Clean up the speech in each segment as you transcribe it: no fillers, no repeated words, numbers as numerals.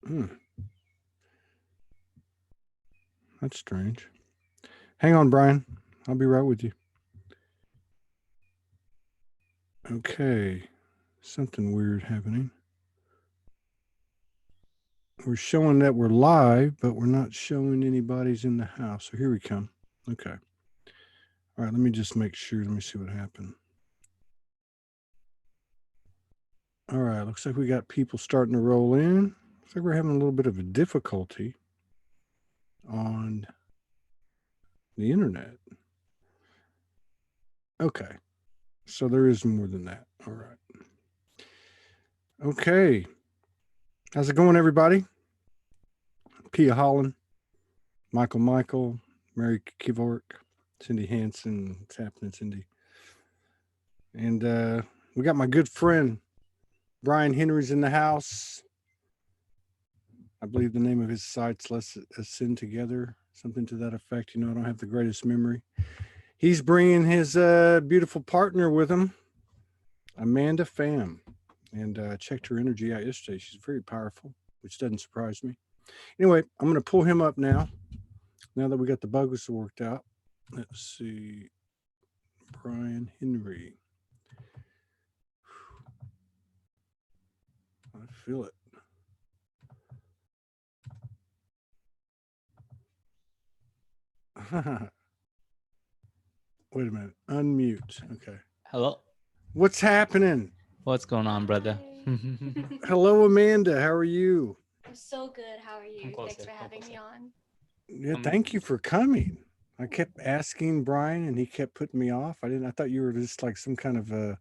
Hmm, that's strange. Hang on, Brian. I'll be right with you. Okay. Something weird happening. We're showing that we're live, but we're not showing anybody's in the house. So here we come. Okay. All right. Let me just make sure. Let me see what happened. All right. Looks like we got people starting to roll in. Looks like we're having a little bit of a difficulty on the internet. Okay. So there is more than that. All right. Okay. How's it going, everybody? Pia Holland, Michael, Mary Kivork, Cindy Hansen. What's happening, Cindy? And we got my good friend Bryan Henry's in the house. I believe the name of his site's Let's Ascend Together, something to that effect. I don't have the greatest memory. He's bringing his beautiful partner with him, Amanda Pham. And checked her energy out yesterday. She's very powerful, which doesn't surprise me. Anyway, I'm going to pull him up now that we got the bugs worked out. Let's see. Bryan Henry. I feel it. Wait a minute. Unmute. Okay. Hello. What's happening? What's going on, brother? Hello, Amanda. How are you? I'm so good. How are you? Thanks for having me on. Yeah, thank you for coming. I kept asking Bryan, and he kept putting me off. I thought you were just like some kind of a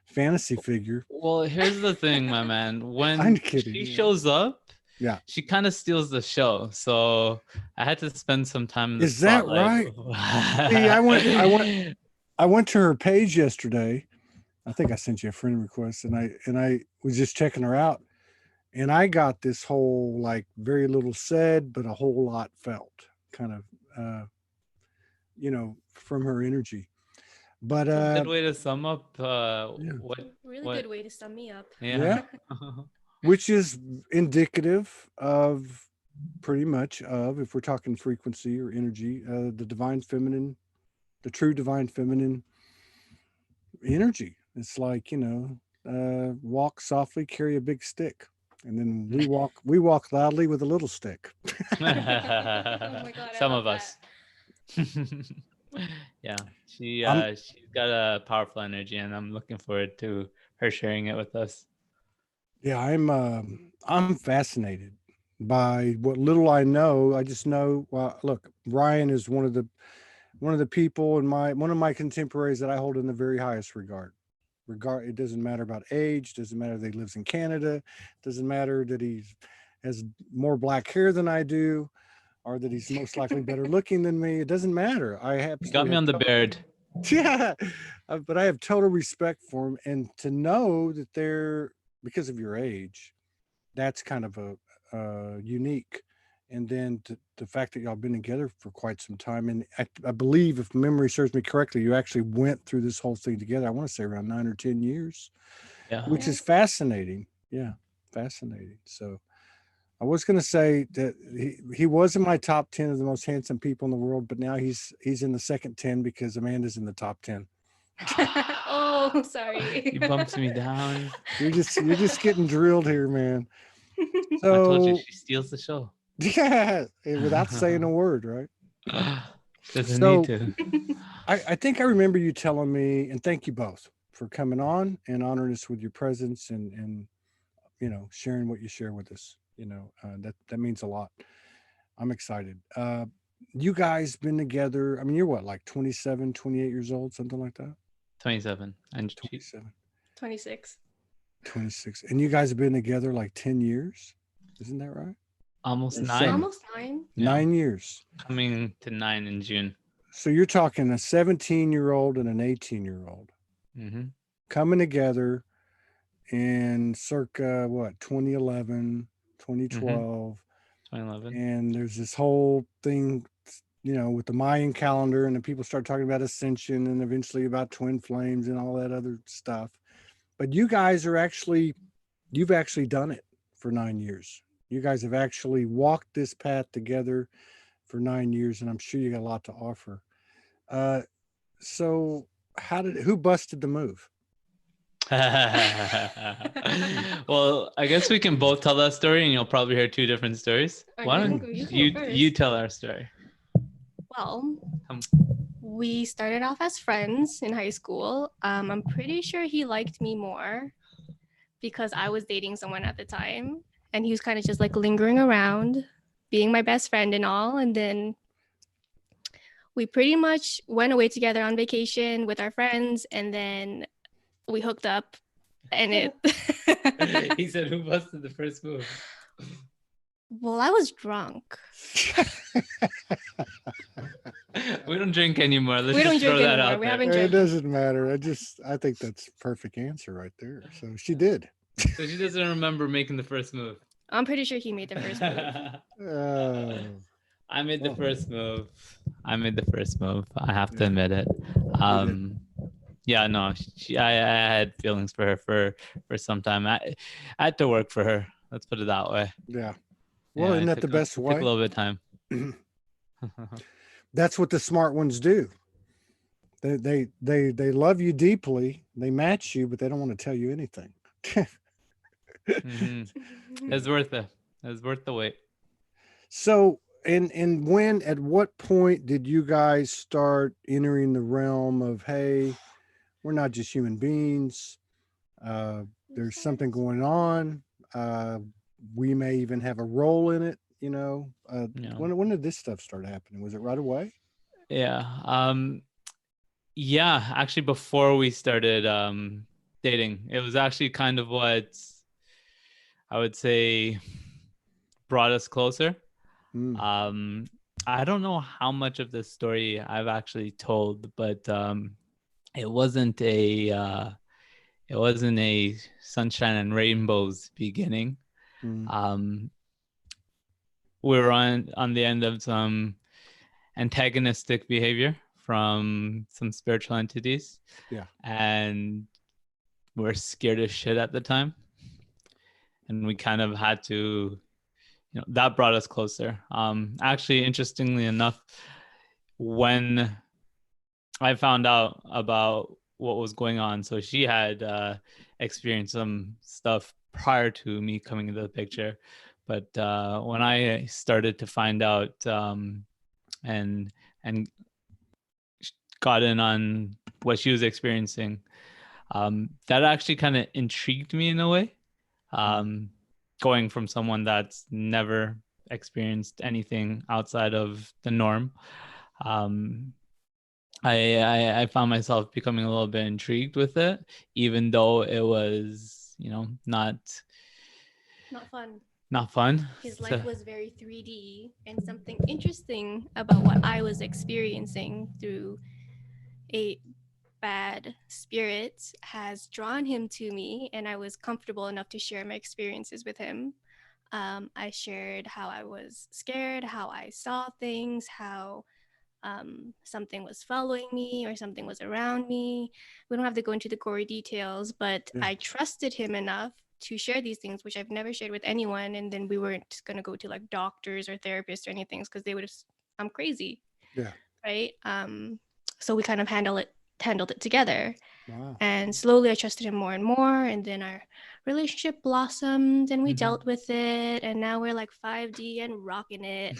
fantasy figure. Well, here's the thing, my man. I'm When kidding. she shows up, Yeah, she kind of steals the show. So I had to spend some time in the is that spotlight. right? See, I went to her page yesterday. I think I sent you a friend request, and I was just checking her out, and I got this whole like very little said, but a whole lot felt kind of, from her energy. But That's a good way to sum up yeah, Really good way to sum me up. yeah, which is indicative of pretty much of, if we're talking frequency or energy, the divine feminine, the true divine feminine energy. It's like, walk softly, carry a big stick. And then we walk loudly with a little stick. Oh my god, I Some love of us. Yeah, I'm she's got a powerful energy, and I'm looking forward to her sharing it with us. yeah, I'm fascinated by what little I know. I just know, well, look, Ryan is one of the people in one of my contemporaries that I hold in the very highest regard. It doesn't matter about age, doesn't matter that he lives in Canada, doesn't matter that he has more black hair than I do, or that he's most likely better looking than me. It doesn't matter. I You got absolutely me have on the beard. yeah, but I have total respect for him, and to know that they're, because of your age, that's kind of a unique. And then the fact that y'all been together for quite some time, and I believe, if memory serves me correctly, you actually went through this whole thing together. I want to say around 9 or 10 years, Yeah. which is Yes. fascinating. Yeah, fascinating. So I was going to say that he was in my top 10 of the most handsome people in the world, but now he's in the second 10 because Amanda's in the top 10. Oh, sorry. You bumped me down. You're just getting drilled here, man. I told you So she steals the show. yeah, without saying a word, right? Doesn't need So to. I think I remember you telling me, and thank you both for coming on and honoring us with your presence, and sharing what you share with us. That means a lot. I'm excited. You guys been together, I mean, you're what, like 27, 28 years old, something like that? 27. And she, 27, 26. 26. And you guys have been together like 10 years? Isn't that right? almost Or 9. seven? Almost 9. Yeah. 9 years. Coming to 9 in June. So you're talking a 17-year-old and an 18-year-old Mm-hmm. coming together in circa what, 2011, Mm-hmm. 2012. 2011. And there's this whole thing, with the Mayan calendar, and then people start talking about ascension and eventually about twin flames and all that other stuff. But you've actually done it for 9 years. You guys have actually walked this path together for 9 years, and I'm sure you got a lot to offer. Uh, so, who busted the move? Well, I guess we can both tell that story, and you'll probably hear two different stories. Okay, Why don't you go you first. tell our story? Well, Um, we started off as friends in high school. I'm pretty sure he liked me more because I was dating someone at the time, and he was kind of just like lingering around, being my best friend and all. And then we pretty much went away together on vacation with our friends, and then we hooked up, and it. He said, "Who busted the first move?" Well, I was drunk. We don't drink anymore. Let's We don't just throw drink that anymore. out We there. haven't It drank. doesn't matter. I think that's perfect answer right there. So she did. So she doesn't remember making the first move. I'm pretty sure he made the first move. I made the Well. first move. I made the first move. I have to Yeah. admit it. Yeah, no, I had feelings for her for some time. I had to work for her. Let's put it that way. Yeah. Well, Yeah, isn't it that the took best it took a way? little bit of time. That's what the smart ones do. They love you deeply. They match you, but they don't want to tell you anything. Mhm. It's worth it. It's worth the wait. So, and when, at what point did you guys start entering the realm of, hey, we're not just human beings. There's something going on. We may even have a role in it. Yeah. When did this stuff start happening? Was it right away? Yeah. Yeah, actually before we started dating, it was actually kind of what I would say brought us closer. Mm. I don't know how much of this story I've actually told, but it wasn't a sunshine and rainbows beginning. Mm. Um, we were on the end of some antagonistic behavior from some spiritual entities. Yeah. And we're scared as shit at the time. And we kind of had to, that brought us closer. Actually, interestingly enough, when I found out about what was going on, so she had experienced some stuff prior to me coming into the picture. But when I started to find out and got in on what she was experiencing, that actually kind of intrigued me in a way. Going from someone that's never experienced anything outside of the norm, I found myself becoming a little bit intrigued with it, even though it was, not fun. Not fun. His life was very 3D, and something interesting about what I was experiencing through a bad spirit has drawn him to me, and I was comfortable enough to share my experiences with him. I shared how I was scared, how I saw things, how something was following me or something was around me. We don't have to go into the gory details, but Yeah. I trusted him enough to share these things, which I've never shared with anyone. And then we weren't going to go to like doctors or therapists or anything because they would have, I'm crazy. Yeah. Right. So we kind of handled it together. Wow. And slowly I trusted him more and more. And then our relationship blossomed and we dealt with it. And now we're like 5D and rocking it.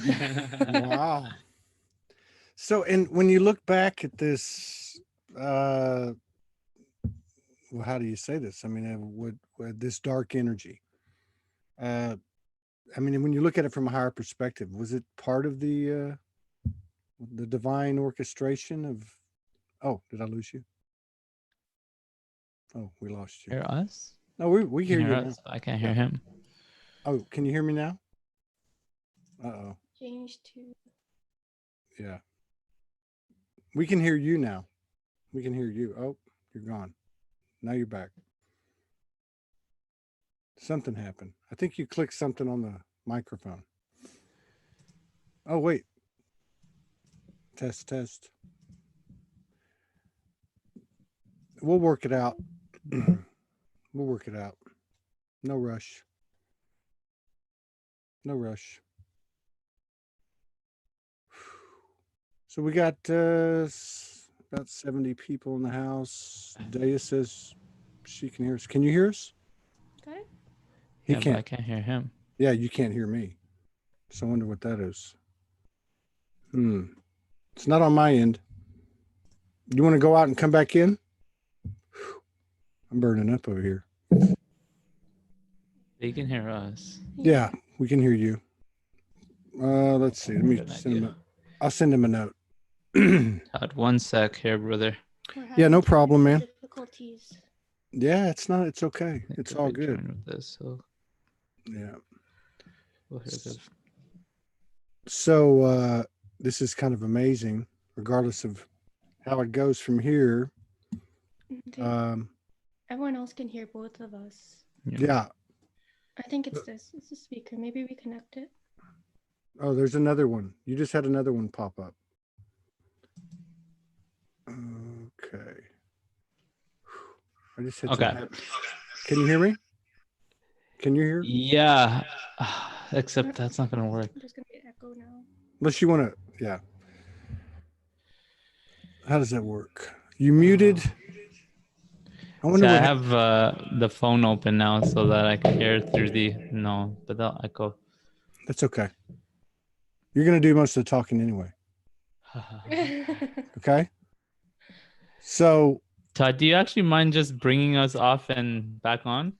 Wow. So, and when you look back at this, well, how do you say this? I mean, with this dark energy, I mean, when you look at it from a higher perspective, was it part of the divine orchestration of? Oh, did I lose you? Oh, we lost you. Hear us? No, we hear you now. us. I can't hear him. Oh, can you hear me now? Uh-oh. Change to. Yeah. We can hear you now. We can hear you. Oh, you're gone. Now you're back. Something happened. I think you clicked something on the microphone. Oh, wait. Test. We'll work it out. We'll work it out. No rush. No rush. So we got about 70 people in the house. Daya says she can hear us. Can you hear us? Got it? He Yeah, but can't. I can't hear him. Yeah, you can't hear me. So I wonder what that is. It's not on my end. You want to go out and come back in? I'm burning up over here. They can hear us. Yeah, we can hear you. Let's see. Let me Good send him. idea. I'll send him a note. Todd, 1 sec here, brother. We're Yeah, no having problem, man. difficulties. Yeah, it's not. It's okay. I think It's if all I good. join with this, so Yeah. we'll hear good. So this is kind of amazing, regardless of how it goes from here. Everyone else can hear both of us. Yeah. I think it's this. It's the speaker. Maybe reconnect it. Oh, there's another one. You just had another one pop up. Okay. I just hit Okay. something. Can you hear me? Can you hear? Yeah, except that's not gonna work. There's gonna be an echo now. Unless you want to, yeah. How does that work? You muted. I wonder So I what. have the phone open now so that I can hear through the but they'll echo. That's okay. You're gonna do most of the talking anyway. Okay. So. Todd, do you actually mind just bringing us off and back on?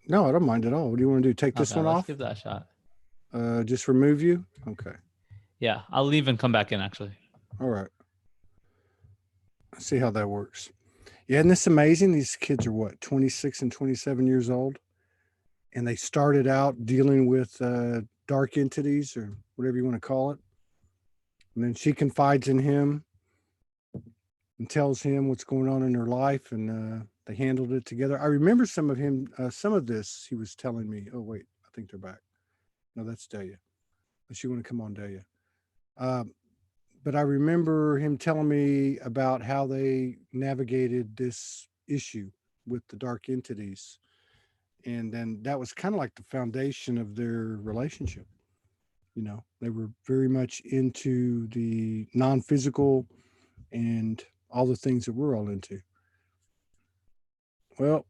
No, I don't mind at all. What do you want to do? Take this Okay, one let's off? give that a shot. Just remove you? Okay. Yeah, I'll leave and come back in actually. All right. Let's see how that works. Yeah, isn't this amazing? These kids are what, 26 and 27 years old? And they started out dealing with dark entities or whatever you want to call it. And then she confides in him and tells him what's going on in her life, and they handled it together. I remember some of this he was telling me. Oh, wait, I think they're back. No, that's Delia. Unless you want to come on, Delia. But I remember him telling me about how they navigated this issue with the dark entities. And then that was kind of like the foundation of their relationship. You know, they were very much into the non-physical and all the things that we're all into. Well,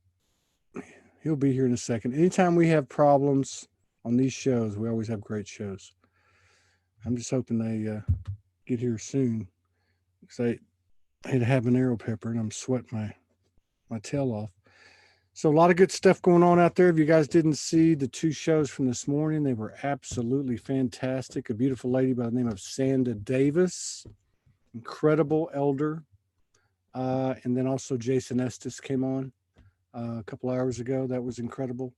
he'll be here in a second. Anytime we have problems on these shows, we always have great shows. I'm just hoping they get here soon. Because I had a habanero pepper and I'm sweating my tail off. So a lot of good stuff going on out there. If you guys didn't see the 2 shows from this morning, they were absolutely fantastic. A beautiful lady by the name of Sanda Davis, incredible elder. And then also Jason Estes came on a couple hours ago. That was incredible.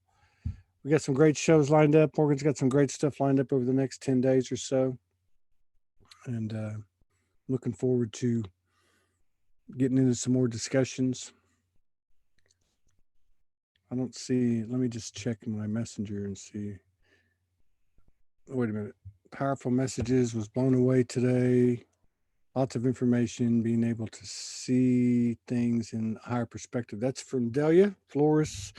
We got some great shows lined up. Morgan's got some great stuff lined up over the next 10 days or so. And looking forward to getting into some more discussions. I don't see, let me just check my messenger and see. Oh, wait a minute. Powerful messages, was blown away today. Lots of information, being able to see things in a higher perspective. That's from Delia Flores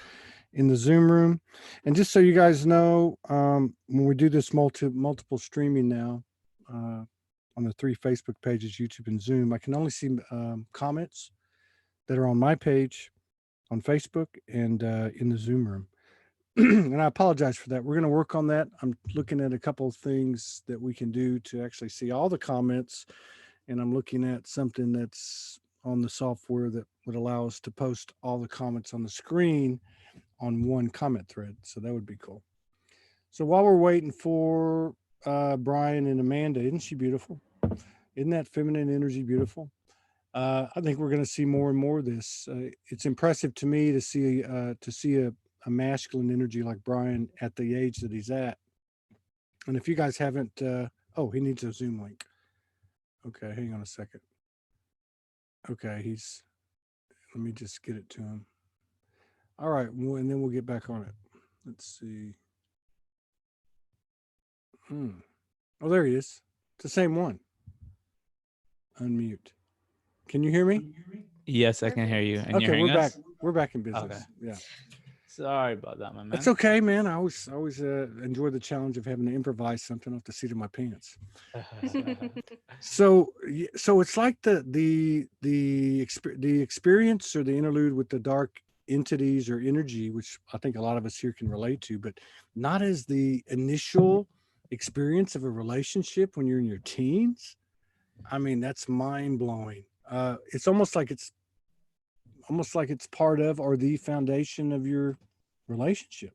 in the Zoom room. And just so you guys know, when we do this multiple streaming now on the 3 Facebook pages, YouTube and Zoom, I can only see comments that are on my page on Facebook and in the Zoom room. And I apologize for that. We're going to work on that. I'm looking at a couple of things that we can do to actually see all the comments. And I'm looking at something that's on the software that would allow us to post all the comments on the screen on one comment thread. So that would be cool. So while we're waiting for Bryan and Amanda, isn't she beautiful? Isn't that feminine energy beautiful? I think we're going to see more and more of this. It's impressive to me to see a masculine energy like Bryan at the age that he's at. And if you guys haven't, oh, he needs a Zoom link. Okay, hang on a second. Okay, let me just get it to him. All right, well, and then we'll get back on it. Let's see. Oh, there he is. It's the same one. Unmute. Can you hear me? Yes, I can hear you. And you're Okay, hearing we're back. us? We're back in business. Okay. Yeah. Sorry about that, my That's man. okay, man. I always enjoy the challenge of having to improvise something off the seat of my pants. So it's like the experience or the interlude with the dark entities or energy, which I think a lot of us here can relate to, but not as the initial experience of a relationship when you're in your teens. I mean, that's mind blowing. It's almost like it's part of or the foundation of your relationship.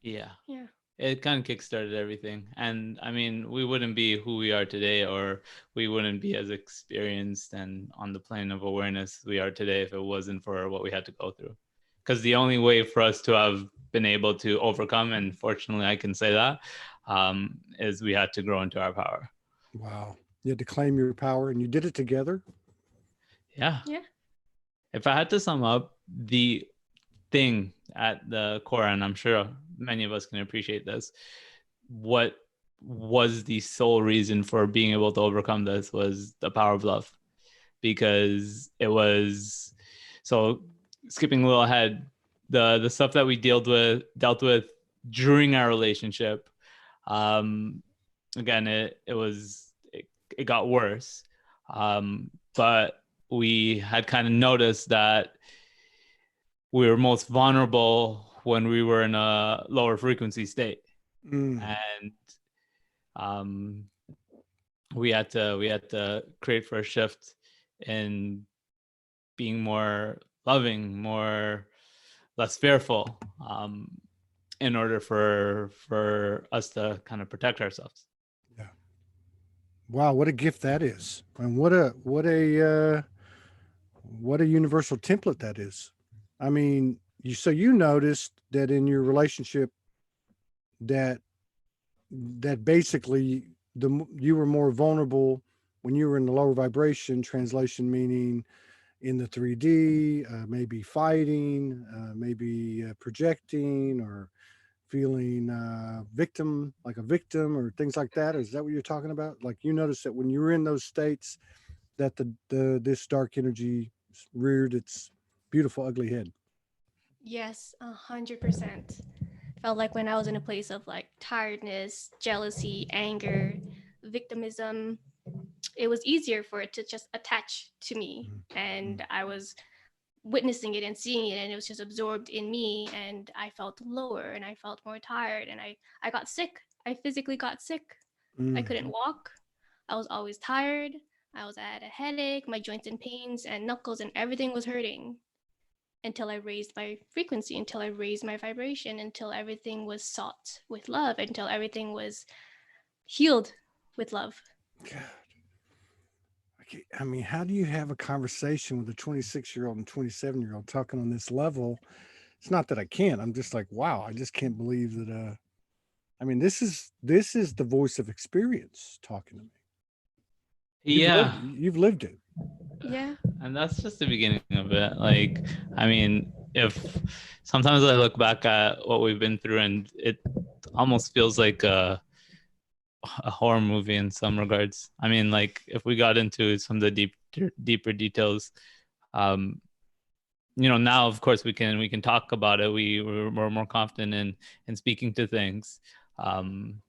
Yeah. Yeah. It kind of kickstarted everything. And I mean, we wouldn't be who we are today, or we wouldn't be as experienced and on the plane of awareness we are today if it wasn't for what we had to go through. Because the only way for us to have been able to overcome, and fortunately I can say that, is we had to grow into our power. Wow. You had to claim your power and you did it together. Yeah. Yeah. If I had to sum up the thing at the core, and I'm sure many of us can appreciate this, what was the sole reason for being able to overcome this was the power of love. Because it was, so skipping a little ahead, the stuff that we dealt with during our relationship, um again, it got worse, but we had kind of noticed that we were most vulnerable when we were in a lower frequency state. Mm. And um, we had to create for a shift in being more loving, more less fearful, in order for us to kind of protect ourselves. Yeah. Wow, what a gift that is. And what a universal template that is. I mean, you noticed that in your relationship that basically you were more vulnerable when you were in the lower vibration, translation meaning in the 3D, maybe fighting, maybe projecting or feeling victim, like a victim or things like that. Is that what you're talking about? Like you noticed that when you were in those states that the this dark energy reared its beautiful ugly head. Yes, 100%. Felt like when I was in a place of like tiredness, jealousy, anger, victimism, it was easier for it to just attach to me. And I was witnessing it and seeing it, and it was just absorbed in me. And I felt lower and I felt more tired. And I got sick. I physically got sick. I Mm. couldn't walk. I was always tired. I was at a headache, my joints and pains, and knuckles, and everything was hurting until I raised my frequency, until I raised my vibration, until everything was sought with love, until everything was healed with love. God. I mean, how do you have a conversation with a 26-year-old and 27-year-old talking on this level? It's not that I can't. I'm just like, wow, I just can't believe that I mean, this is the voice of experience talking to me. Yeah. You've lived it. Yeah. And that's just the beginning of it. Like, I mean, if sometimes I look back at what we've been through and it almost feels like a horror movie in some regards. I mean, like if we got into some of the deeper details, um, now of course we can talk about it. We're more confident in speaking to things.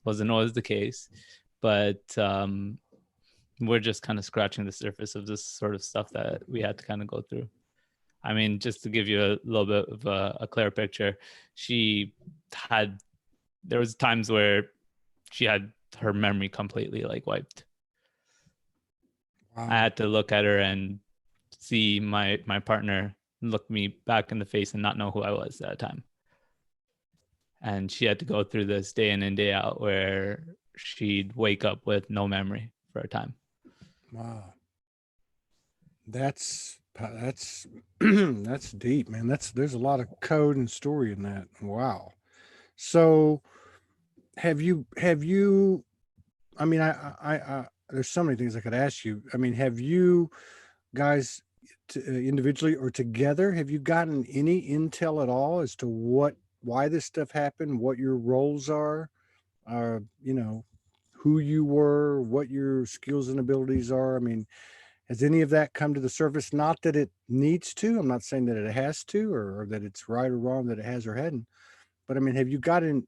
Wasn't always the case, but we're just kind of scratching the surface of this sort of stuff that we had to kind of go through. I mean, just to give you a little bit of a clear picture, there was times where she had her memory completely like wiped. Wow. I had to look at her and see my partner look me back in the face and not know who I was at the time. And she had to go through this day in and day out where she'd wake up with no memory for a time. Wow. That's that's deep, man. There's a lot of code and story in that. Wow. So have you I mean I there's so many things I could ask you. I mean, have you guys individually or together, have you gotten any intel at all as to why this stuff happened, what your roles are, uh, you know, who you were, what your skills and abilities are? I mean, Has any of that come to the surface? Not that it needs to. I'm not saying that it has to, or that it's right or wrong that it has or hadn't. But I mean, have you gotten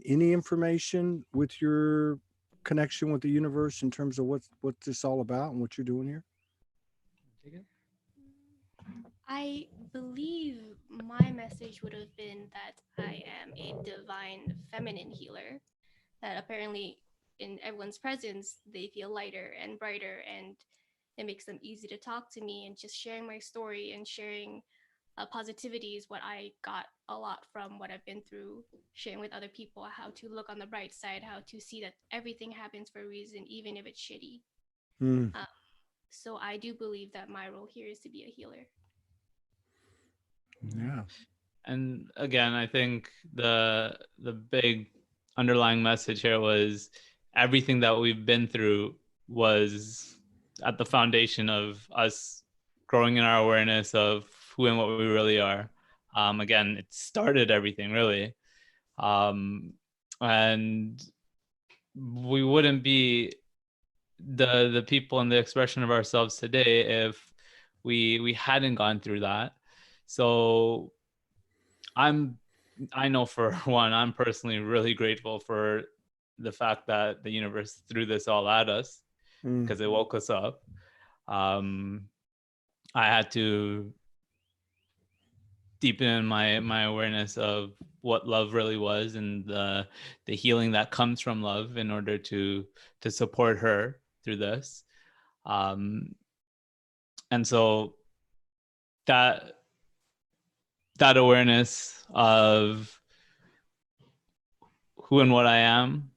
any information with your connection with the universe in terms of what this all about and what you're doing here? I believe my message would have been that I am a divine feminine healer, that apparently in everyone's presence, they feel lighter and brighter, and it makes them easy to talk to me. And just sharing my story and sharing positivity is what I got a lot from what I've been through, sharing with other people how to look on the bright side, how to see that everything happens for a reason, even if it's shitty. Mm, So I do believe that my role here is to be a healer. yeah. And again, I think the big underlying message here was everything that we've been through was at the foundation of us growing in our awareness of who and what we really are. Again, it started everything really. And we wouldn't be the people and the expression of ourselves today if we hadn't gone through that. So I know for one, I'm personally really grateful for the fact that the universe threw this all at us because it woke us up. I had to deepen my awareness of what love really was and the healing that comes from love in order to support her through this. And so that awareness of who and what I am,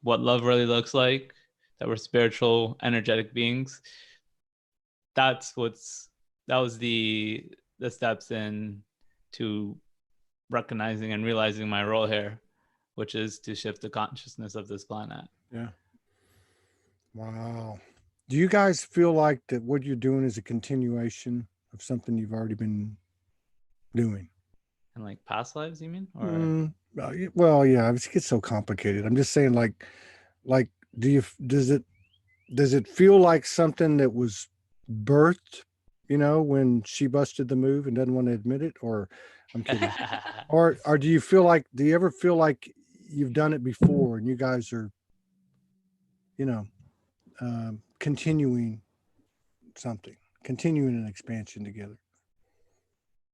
what love really looks like, that we're spiritual, energetic beings. That was the steps in to recognizing and realizing my role here, which is to shift the consciousness of this planet. Yeah. Wow. Do you guys feel like that what you're doing is a continuation of something you've already been doing? And like past lives, you mean? Or Well, yeah, it gets so complicated. I'm just saying, like, does it feel like something that was birthed, when she busted the move and doesn't want to admit it? Or I'm kidding. Or do you ever feel like you've done it before and you guys are, continuing something, continuing an expansion together?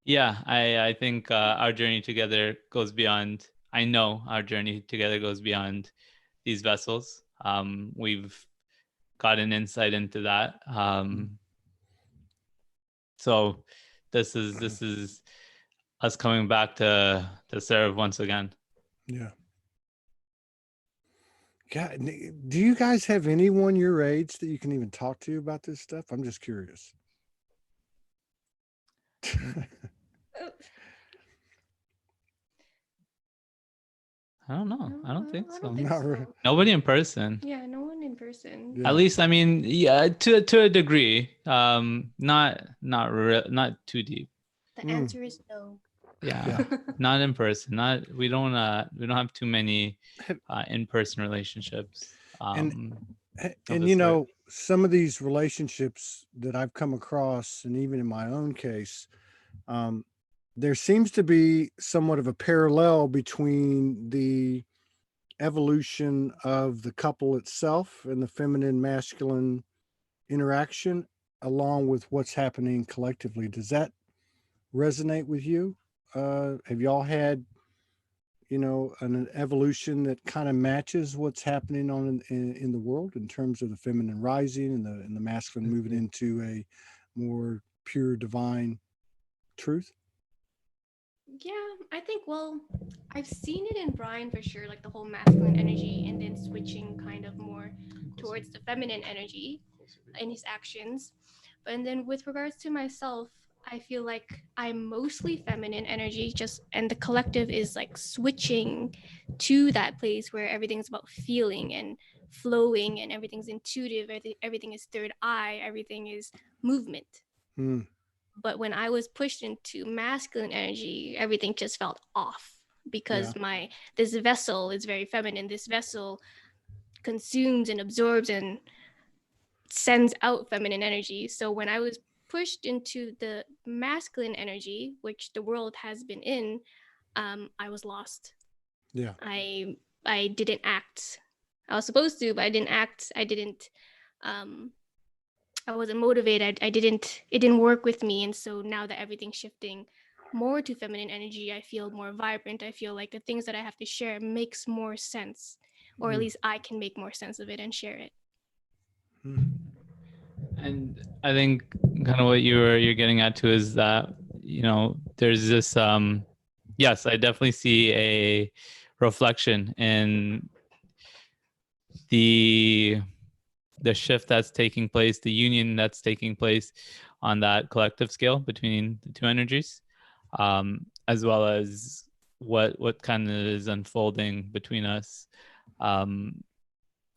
Yeah, I think our journey together goes beyond. I know our journey together goes beyond these vessels. We've got an insight into that. So this is us coming back to serve once again. Yeah. God, do you guys have anyone your age that you can even talk to about this stuff? I'm just curious. I don't know. I don't think I so. don't think Not so. really. Nobody in person. Yeah, no one in person. Yeah. At least, I mean, yeah, to a degree. Not too deep. The answer is no. Yeah, not in person. We don't have too many in-person relationships. And of this sort. some of these relationships that I've come across, and even in my own case, there seems to be somewhat of a parallel between the evolution of the couple itself and the feminine masculine interaction, along with what's happening collectively. Does that resonate with you? Have y'all had an evolution that kind of matches what's happening in the world in terms of the feminine rising and the masculine moving into a more pure divine truth? Yeah, I think, well, I've seen it in Bryan for sure, like the whole masculine energy and then switching kind of more towards the feminine energy in his actions. And then with regards to myself, I feel like I'm mostly feminine energy, and the collective is like switching to that place where everything's about feeling and flowing and everything's intuitive, everything is third eye, everything is movement. But when I was pushed into masculine energy, everything just felt off because this vessel is very feminine. This vessel consumes and absorbs and sends out feminine energy. So when I was pushed into the masculine energy, which the world has been in, I was lost. Yeah. I didn't act. I was supposed to, but I didn't act. I wasn't motivated. It didn't work with me. And so now that everything's shifting more to feminine energy, I feel more vibrant. I feel like the things that I have to share makes more sense, or at least I can make more sense of it and share it. And I think kind of what you're getting at too is that, there's this, yes, I definitely see a reflection in the shift that's taking place, the union that's taking place on that collective scale between the two energies, as well as what kind of is unfolding between us.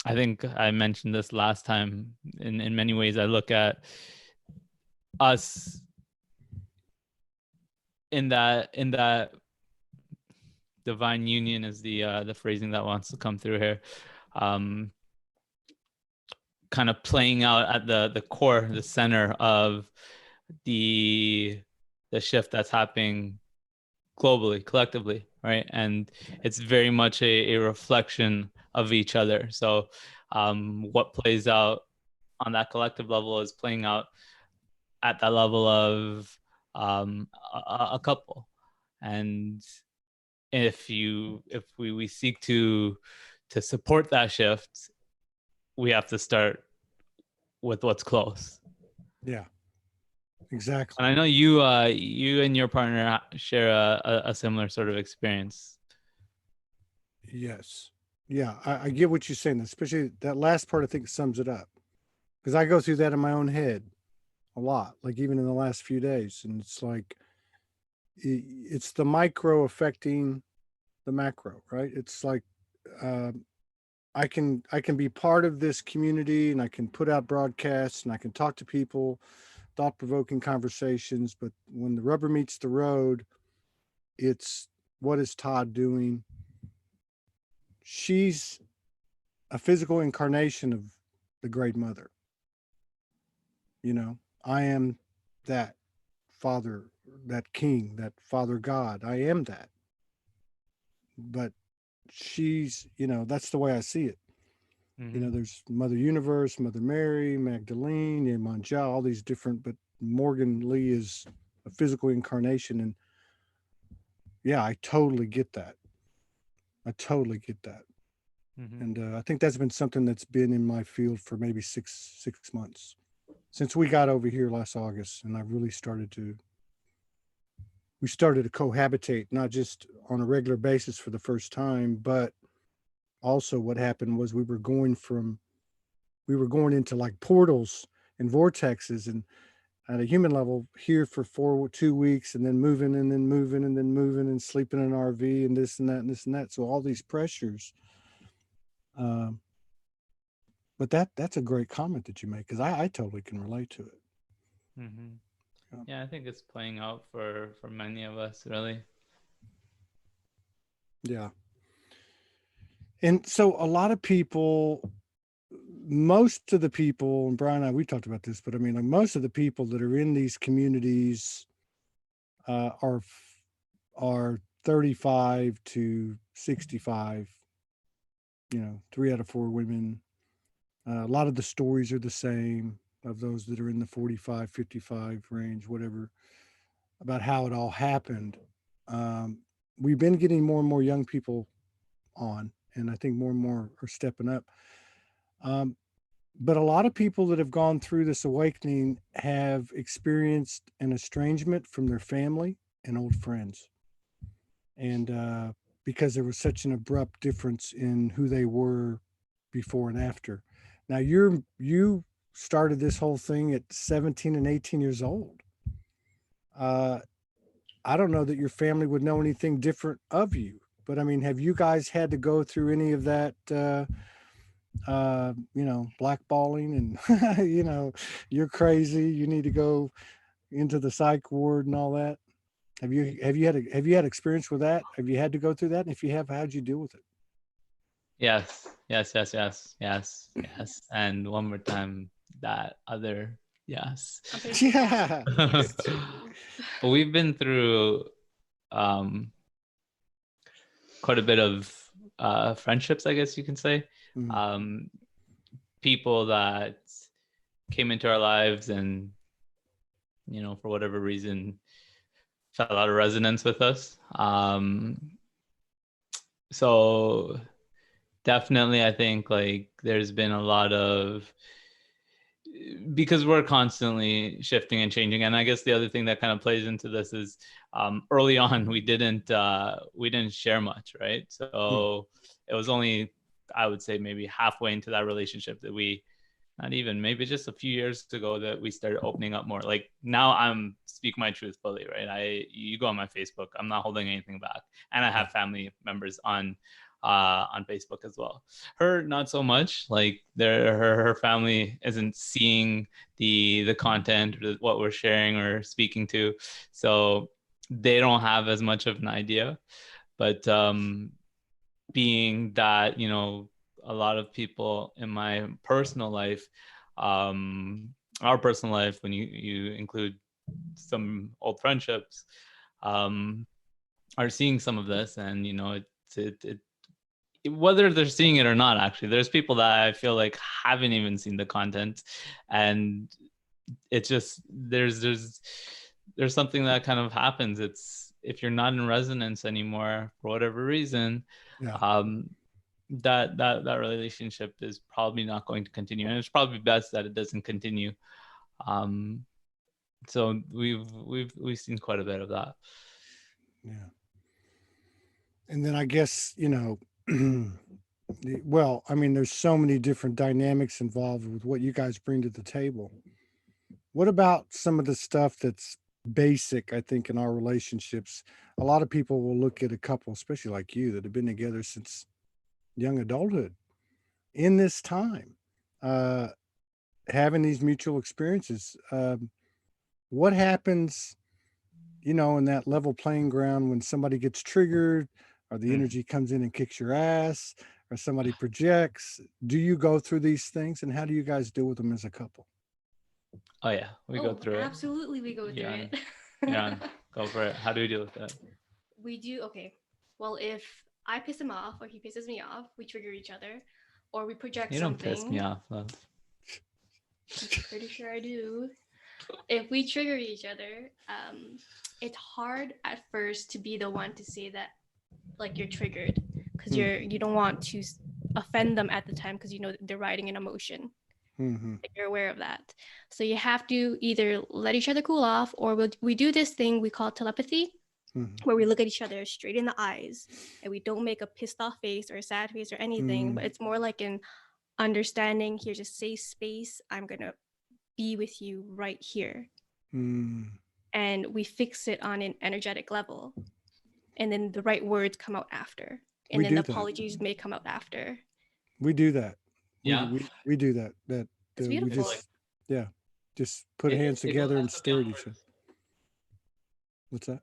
I think I mentioned this last time. In many ways, I look at us in that divine union is the phrasing that wants to come through here. Kind of playing out at the core, the center of the shift that's happening globally, collectively, right? And it's very much a reflection of each other. So what plays out on that collective level is playing out at that level of a couple. And if we seek to support that shift, we have to start with what's close. Yeah, exactly. And I know you and your partner share a similar sort of experience. Yes. Yeah, I get what you're saying, especially that last part. I think sums it up, because I go through that in my own head a lot, like even in the last few days. And it's like, it's the micro affecting the macro, right? It's like, I can be part of this community, and I can put out broadcasts, and I can talk to people, thought-provoking conversations. But when the rubber meets the road, it's, what is Todd doing? She's a physical incarnation of the Great Mother. I am that Father, that King, that Father God. I am that. But she's, that's the way I see it. Mm-hmm. There's Mother Universe, Mother Mary, Magdalene, Iemanjá, all these different, but Morgan Lee is a physical incarnation. And yeah, I totally get that. Mm-hmm. And I think that's been something that's been in my field for maybe six months since we got over here last August. And I really started to cohabitate, not just on a regular basis for the first time, but also what happened was we were going into like portals and vortexes, and at a human level here for 2 weeks, and then moving and then moving and then moving and sleeping in an RV and this and that and this and that. So all these pressures. But that's a great comment that you make, because I totally can relate to it. Mm-hmm. Yeah, I think it's playing out for many of us, really. Yeah. And so a lot of people, most of the people, and Bryan and I, we talked about this, but I mean, like, most of the people that are in these communities are 35 to 65, 3 out of 4 women. A lot of the stories are the same, of those that are in the 45, 55 range, whatever, about how it all happened. We've been getting more and more young people on, and I think more and more are stepping up. But a lot of people that have gone through this awakening have experienced an estrangement from their family and old friends. And because there was such an abrupt difference in who they were before and after. Now you started this whole thing at 17 and 18 years old. I don't know that your family would know anything different of you, but I mean, have you guys had to go through any of that, blackballing and, you're crazy, you need to go into the psych ward and all that? Have you had experience with that? Have you had to go through that? And if you have, how'd you deal with it? Yes. And one more time, that other yes. Yeah. Yes, too. But we've been through quite a bit of friendships, I guess you can say. Mm. People that came into our lives and, you know, for whatever reason, felt a lot of resonance with us. So definitely, I think like there's been a lot of, because we're constantly shifting and changing. And I guess the other thing that kind of plays into this is early on we didn't share much, right? So it was only, I would say, maybe halfway into that relationship that we, not even, maybe just a few years ago, that we started opening up more. Like now I'm speak my truth fully, right? You go on my Facebook, I'm not holding anything back. And I have family members on Facebook as well. Her not so much. Like her family isn't seeing the content, what we're sharing or speaking to, so they don't have as much of an idea. But being that, you know, a lot of people in my personal life, our personal life, when you include some old friendships, are seeing some of this, and you know, it whether they're seeing it or not, actually there's people that I feel like haven't even seen the content, and it's just there's something that kind of happens. It's, if you're not in resonance anymore for whatever reason, Yeah. That relationship is probably not going to continue, and it's probably best that it doesn't continue. So we've seen quite a bit of that. Yeah. And then I guess, you know, well, I mean, there's so many different dynamics involved with what you guys bring to the table. What about some of the stuff that's basic, I think, in our relationships? A lot of people will look at a couple, especially like you, that have been together since young adulthood in this time, uh, having these mutual experiences. What happens, you know, in that level playing ground when somebody gets triggered or the energy comes in and kicks your ass or somebody projects? Do you go through these things, and how do you guys deal with them as a couple? Oh yeah, we go through it. Absolutely, we go through Yeah, it. yeah, go for it. How do we deal with that? We do. Okay. Well, if I piss him off or he pisses me off, we trigger each other, or we project You don't piss me something. off, love. I'm pretty sure I do. If we trigger each other, it's hard at first to be the one to say that, like, you're triggered, because you don't want to offend them at the time, because you know they're riding an emotion. Like, you're aware of that. So you have to either let each other cool off, or we do this thing we call telepathy, where we look at each other straight in the eyes and we don't make a pissed off face or a sad face or anything, but it's more like an understanding. Here's a safe space. I'm going to be with you right here. And we fix it on an energetic level. And then the right words come out after. And then the apologies may come out after. We do that. Yeah. We do that. It's We beautiful. just put hands together and stare at each other. What's that?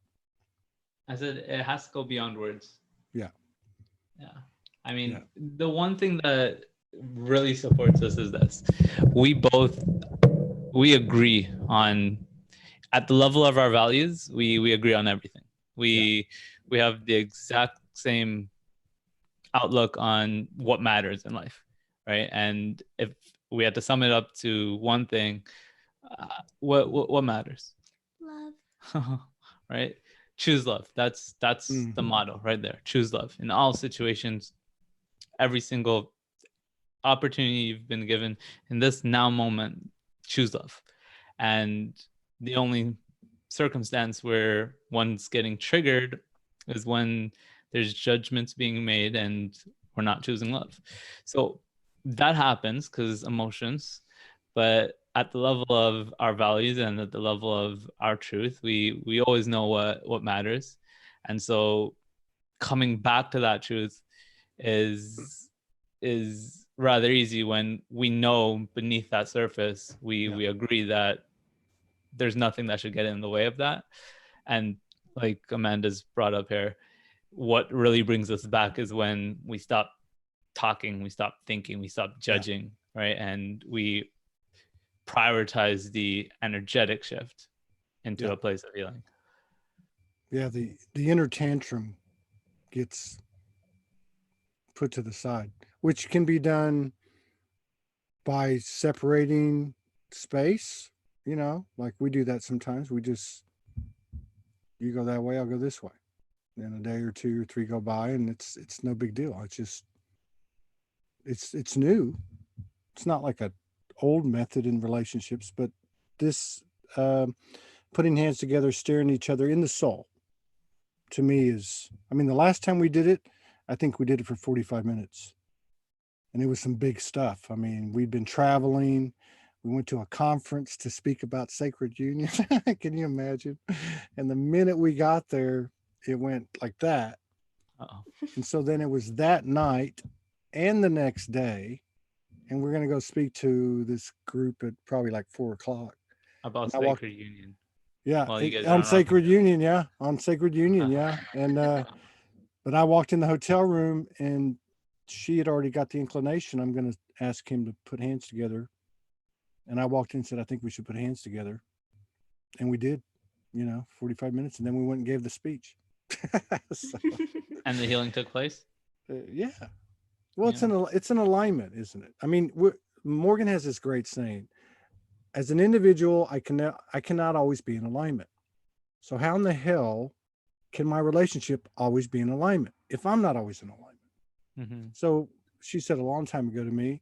I said it has to go beyond words. Yeah. I mean, the one thing that really supports us is this: we agree on, at the level of our values, we agree on everything. We have the exact same outlook on what matters in life, right? And if we had to sum it up to one thing, what matters? Love. Right? Choose love. That's the motto right there. Choose love in all situations. Every single opportunity you've been given in this now moment, choose love. And the only circumstance where one's getting triggered is when there's judgments being made and we're not choosing love. So that happens because emotions, but at the level of our values and at the level of our truth, we always know what matters. And so coming back to that truth is rather easy when we know beneath that surface we agree that there's nothing that should get in the way of that. And like Amanda's brought up here, what really brings us back is when we stop talking, we stop thinking, we stop judging, right? And we prioritize the energetic shift into Yeah. a place of healing. Yeah, the inner tantrum gets put to the side, which can be done by separating space, like we do that sometimes. You go that way, I'll go this way. Then a day or two or three go by and it's no big deal. It's just it's new. It's not like a old method in relationships, but this putting hands together, staring each other in the soul, to me is, the last time we did it, I think we did it for 45 minutes. And it was some big stuff. We'd been traveling. We went to a conference to speak about sacred union. Can you imagine? And the minute we got there, it went like that. Uh-oh. And so then it was that night and the next day. And we're going to go speak to this group at probably like 4:00. About And sacred union. Yeah, Well, you guys on aren't Sacred Union, yeah, on Sacred Union, yeah. And but I walked in the hotel room and she had already got the inclination. I'm going to ask him to put hands together. And I walked in and said, I think we should put hands together. And we did, 45 minutes. And then we went and gave the speech. So, And the healing took place? yeah. Well, it's an alignment, isn't it? Morgan has this great saying. As an individual, I cannot always be in alignment. So how in the hell can my relationship always be in alignment if I'm not always in alignment? Mm-hmm. So she said a long time ago to me,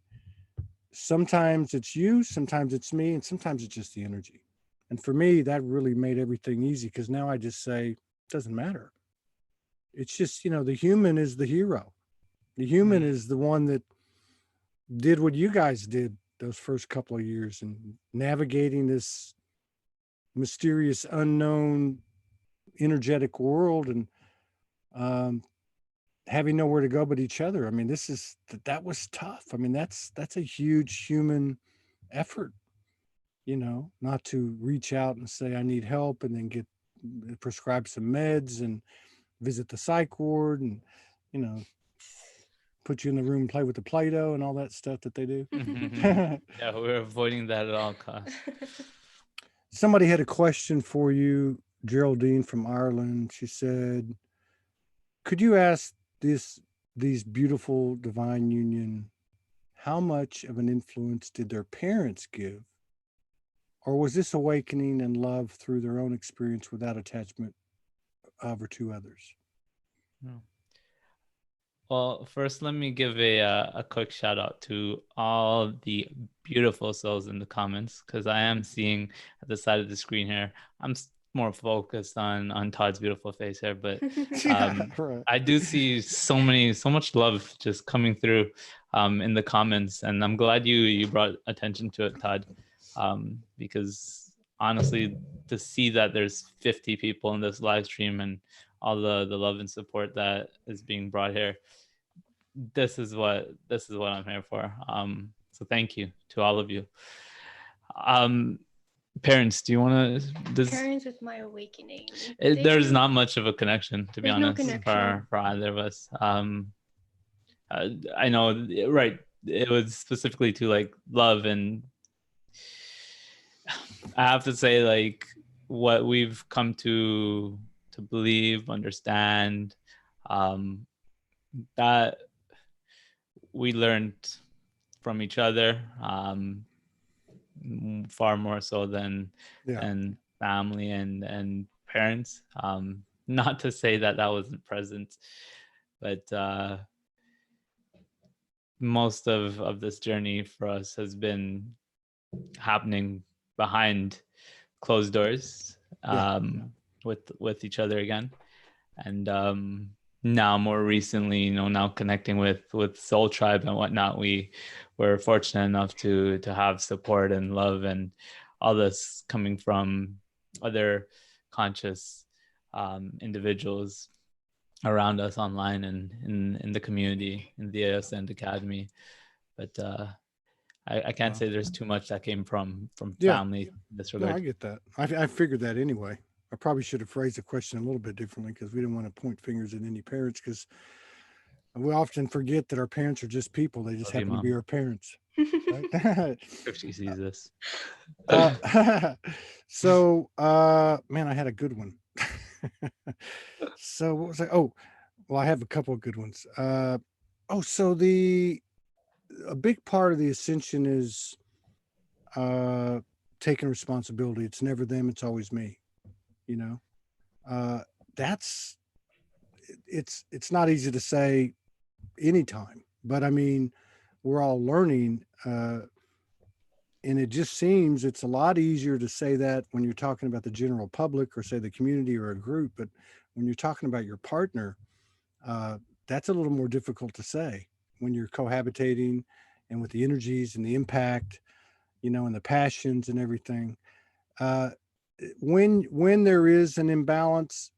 sometimes it's you, sometimes it's me, and sometimes it's just the energy. And for me, that really made everything easy because now I just say, it doesn't matter. It's just, the human is the hero. The human is the one that did what you guys did those first couple of years and navigating this mysterious, unknown, energetic world and having nowhere to go but each other. That was tough. That's a huge human effort, not to reach out and say, I need help and then get prescribed some meds and visit the psych ward and, put you in the room and play with the Play-Doh and all that stuff that they do. Mm-hmm. Yeah, we're avoiding that at all costs. Somebody had a question for you, Geraldine from Ireland. She said, could you ask these beautiful divine union, how much of an influence did their parents give? Or was this awakening and love through their own experience without attachment of or to others? No. Well, first, let me give a quick shout out to all the beautiful souls in the comments because I am seeing at the side of the screen here. I'm more focused on Todd's beautiful face here, but Right. I do see so much love just coming through in the comments, and I'm glad you brought attention to it, Todd, because honestly, to see that there's 50 people in this live stream and all the love and support that is being brought here, this is what I'm here for. So thank you to all of you. Parents, do you want to? Parents with my awakening. There's not much of a connection, to be There's no honest, connection. for either of us. I know, right? It was specifically to like love, and I have to say, like, what we've come to believe, understand, that we learned from each other, far more so than family and parents. Not to say that wasn't present, but most of this journey for us has been happening behind closed doors, with each other again. And now more recently, now connecting with Soul Tribe and whatnot, we were fortunate enough to have support and love and all this coming from other conscious individuals around us online and in the community, in the Ascend Academy. But I can't say there's too much that came from family in this regard. No, I get that. I figured that anyway. I probably should have phrased the question a little bit differently because we didn't want to point fingers at any parents, because we often forget that our parents are just people. They just happen to be our parents. Right? If she sees this. So, man, I had a good one. So what was I? Oh, well, I have a couple of good ones. So a big part of the ascension is uh, taking responsibility. It's never them; it's always me. You know, uh, that's it's not easy to say anytime, but I mean, we're all learning. And it just seems it's a lot easier to say that when you're talking about the general public or say the community or a group, but when you're talking about your partner, uh, that's a little more difficult to say when you're cohabitating and with the energies and the impact, and the passions and everything. Uh, when there is an imbalance,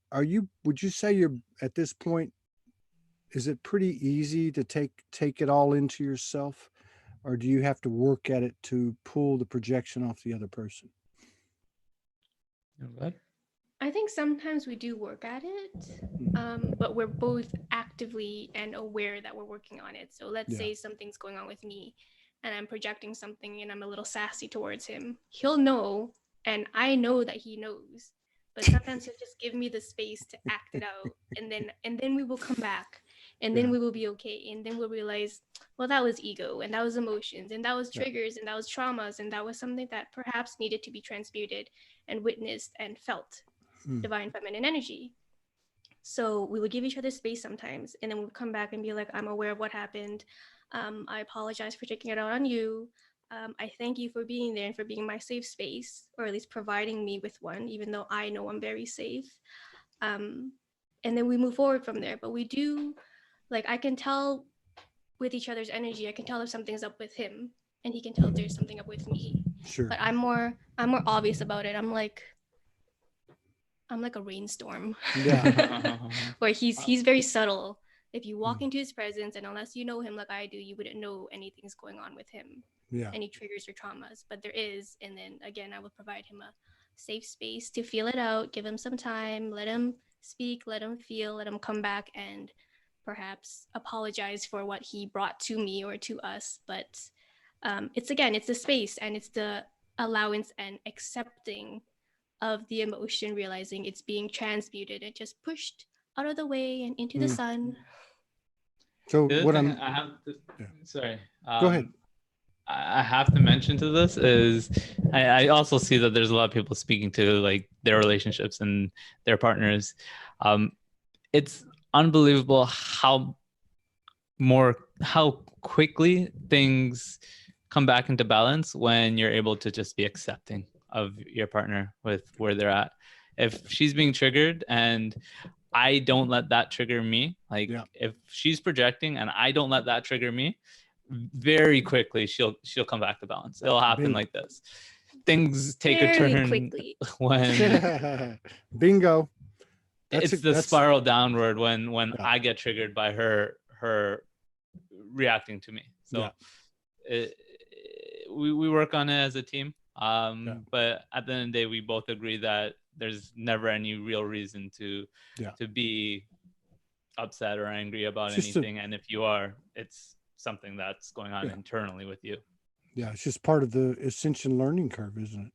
would you say you're at this point, is it pretty easy to take it all into yourself, or do you have to work at it to pull the projection off the other person? What? I think sometimes we do work at it, but we're both actively and aware that we're working on it. So let's say something's going on with me and I'm projecting something and I'm a little sassy towards him. He'll know, and I know that he knows. But sometimes he'll just give me the space to act it out, and then we will come back, and then we will be okay, and then we'll realize, well, that was ego, and that was emotions, and that was triggers, and that was traumas, and that was something that perhaps needed to be transmuted and witnessed and felt. Divine feminine energy. So we would give each other space sometimes, and then we would come back and be like, I'm aware of what happened. I apologize for taking it out on you. I thank you for being there and for being my safe space, or at least providing me with one, even though I know I'm very safe. And then we move forward from there. But we do, like, I can tell with each other's energy, I can tell if something's up with him, and he can tell if there's something up with me. Sure. But I'm more obvious about it. I'm like a rainstorm. Yeah. Where he's very subtle. If you walk into his presence, and unless you know him like I do, you wouldn't know anything's going on with him. Yeah. Any triggers or traumas. But there is, and then again, I would provide him a safe space to feel it out, give him some time, let him speak, let him feel, let him come back and perhaps apologize for what he brought to me or to us. But it's the space, and it's the allowance and accepting of the emotion, realizing it's being transmuted and just pushed out of the way and into the sun. So The what other thing I'm I have to, sorry. Go ahead. I have to mention to this is I also see that there's a lot of people speaking to like their relationships and their partners. It's unbelievable how quickly things come back into balance when you're able to just be accepting of your partner with where they're at. If she's being triggered and I don't let that trigger me, like if she's projecting and I don't let that trigger me, very quickly she'll come back to balance. It'll happen like this. Things take a turn quickly when bingo. That's the spiral downward when I get triggered by her reacting to me. So we work on it as a team. But at the end of the day, we both agree that there's never any real reason to be upset or angry about anything. And if you are, it's something that's going on internally with you. Yeah, it's just part of the ascension learning curve, isn't it?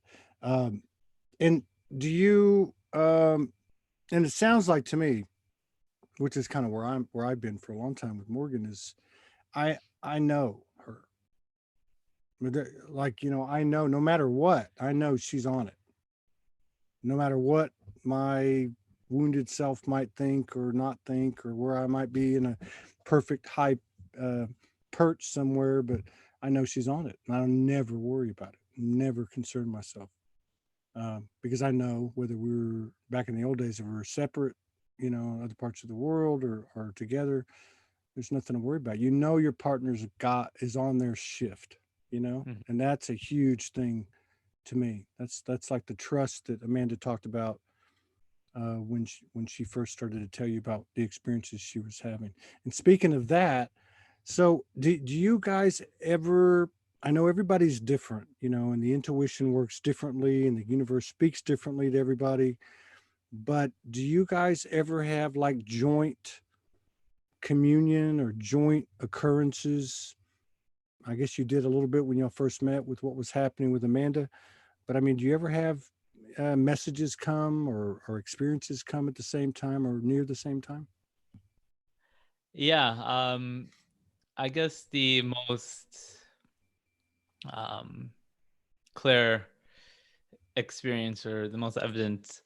And do you and it sounds like to me, which is kind of where I've been for a long time with Morgan, is I know her. Like, I know no matter what, I know she's on it. No matter what my wounded self might think or not think, or where I might be in a perfect high perch somewhere, but I know she's on it, and I'll never worry about it. Never concern myself, because I know whether we were back in the old days, if we were separate, other parts of the world or together, there's nothing to worry about. Your partner's is on their shift, and that's a huge thing to me. That's like the trust that Amanda talked about when she first started to tell you about the experiences she was having. And speaking of that, so do you guys ever? I know everybody's different, and the intuition works differently, and the universe speaks differently to everybody. But do you guys ever have like joint communion or joint occurrences? I guess you did a little bit when y'all first met with what was happening with Amanda. But I mean, do you ever have messages come or experiences come at the same time or near the same time? Yeah. I guess the most clear experience, or the most evident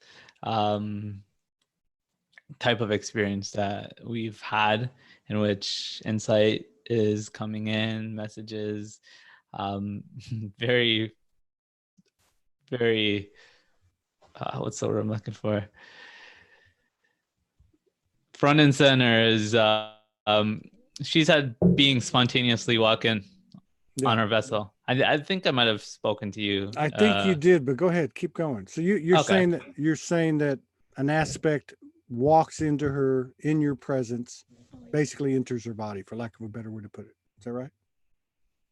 type of experience that we've had, in which insight is coming in, messages, very, very, what's the word I'm looking for? Front and center is she's had being spontaneously walk in on her vessel. I think I might have spoken to you. I think you did, but go ahead, keep going. So you're Okay. saying that an aspect walks into her in your presence, basically enters her body, for lack of a better way to put it. Is that right?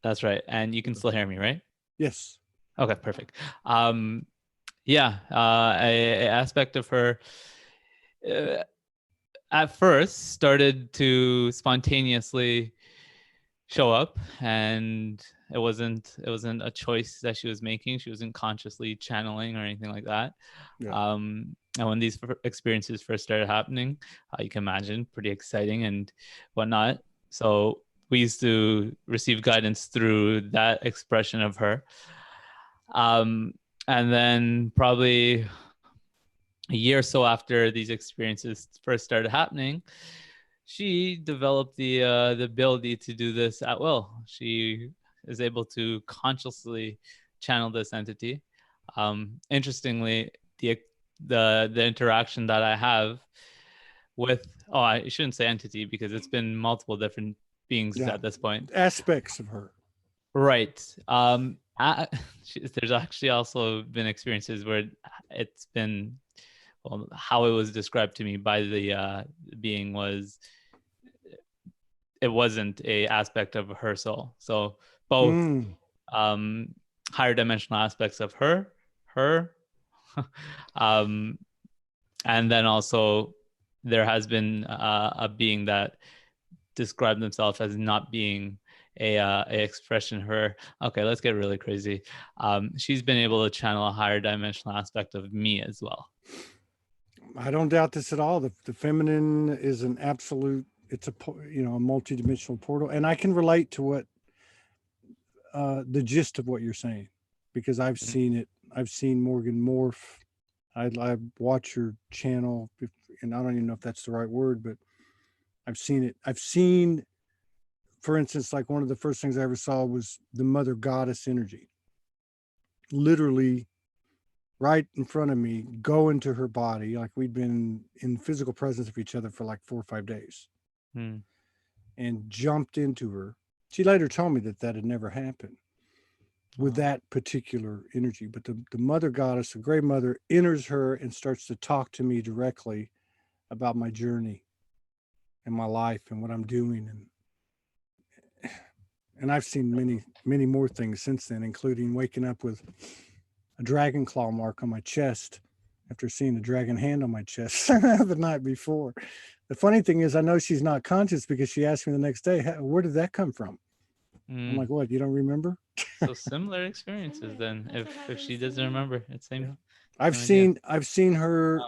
That's right. And you can still hear me, right? Yes. Okay, perfect. Yeah, a aspect of her at first started to spontaneously show up, and it wasn't a choice that she was making. She wasn't consciously channeling or anything like that. Yeah. And when these experiences first started happening, you can imagine, pretty exciting and whatnot. So we used to receive guidance through that expression of her. And then probably a year or so after these experiences first started happening, she developed the ability to do this at will. She is able to consciously channel this entity. Interestingly, the interaction that I have with, I shouldn't say entity, because it's been multiple different beings at this point. Aspects of her. Right. There's actually also been experiences where it's been, well, how it was described to me by the being was, it wasn't a aspect of her soul. So both higher dimensional aspects of her, and then also there has been a being that described themselves as not being a expression of her. Okay, let's get really crazy. She's been able to channel a higher dimensional aspect of me as well. I don't doubt this at all. The feminine is an absolute, it's a multidimensional portal. And I can relate to what the gist of what you're saying, because I've seen it. I've seen Morgan morph. I watch your channel, and I don't even know if that's the right word, but I've seen it. I've seen, for instance, like one of the first things I ever saw was the mother goddess energy. Literally right in front of me, go into her body. Like we'd been in physical presence of each other for like 4 or 5 days, and jumped into her. She later told me that had never happened with that particular energy. But the mother goddess, the gray mother, enters her and starts to talk to me directly about my journey and my life and what I'm doing. And I've seen many, many more things since then, including waking up with a dragon claw mark on my chest after seeing a dragon hand on my chest the night before. The funny thing is, I know she's not conscious because she asked me the next day, where did that come from? I'm like, what, you don't remember? So similar experiences then, if she doesn't remember. It's same. I've seen her